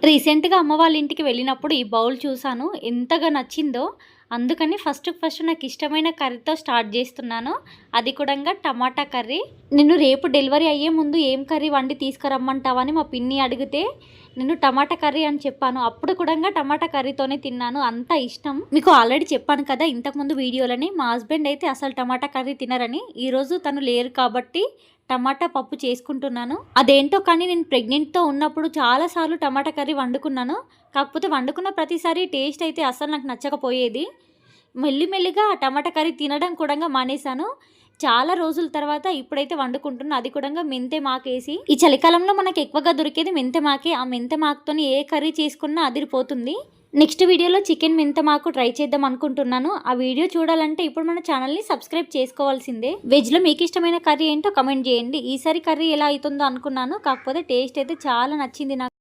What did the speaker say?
రీసెంట్‌గా అమ్మ వాళ్ళ ఇంటికి వెళ్ళినప్పుడు ఈ బౌల్ చూసాను. ఎంతగా నచ్చిందో. అందుకని ఫస్ట్ నాకిష్టమైన కర్రీతో స్టార్ట్ జేస్తున్నాను. అది కూడంగా టమాటా కర్రీ. నిన్ను రేపు డెలివరీ అయ్యే ముందు ఏం కర్రీ వండి తీసుకురమ్మంటావా అని మా పిన్ని అడిగితే, నేను టమాటా కర్రీ అని చెప్పాను. అప్పుడు కూడంగా టమాటా కర్రీతోనే తిన్నాను. అంత ఇష్టం. మీకు ఆల్రెడీ చెప్పాను కదా ఇంతకుముందు వీడియోలోని. మా హస్బెండ్ అయితే అసలు టమాటా కర్రీ తినరని. ఈరోజు తను లేరు కాబట్టి టమాటా పప్పు చేసుకుంటున్నాను. అదేంటో కానీ నేను ప్రెగ్నెంట్‌తో ఉన్నప్పుడు చాలా సార్లు టమాటా కర్రీ వండుకున్నాను. కాకపోతే వండుకున్న ప్రతిసారి టేస్ట్ అయితే అస్సలు నాకు నచ్చకపోయేది. మెల్లిమెల్లిగా ఆ టమాటా కర్రీ తినడం కూడంగా మానేశాను. చాలా రోజుల తర్వాత ఇప్పుడైతే వండుకుంటున్నా. అది కూడంగా మెంతె మాకేసి. ఈ చలికాలంలో మనకు ఎక్కువగా దొరికేది మెంతె మాకే. ఆ మెంతె మాకుతోని ఏ కర్రీ చేసుకున్నా అదిరిపోతుంది. నెక్స్ట్ వీడియోలో చికెన్ మెంతమాకు ట్రై చేద్దాం అనుకుంటున్నాను. ఆ వీడియో చూడాలంటే ఇప్పుడు మన ఛానల్ని సబ్స్క్రైబ్ చేసుకోవాల్సిందే. వెజ్లో మీకు ఇష్టమైన కర్రీ ఏంటో కమెంట్ చేయండి. ఈసారి కర్రీ ఎలా అవుతుందో అనుకున్నాను. కాకపోతే టేస్ట్ అయితే చాలా నచ్చింది నాకు.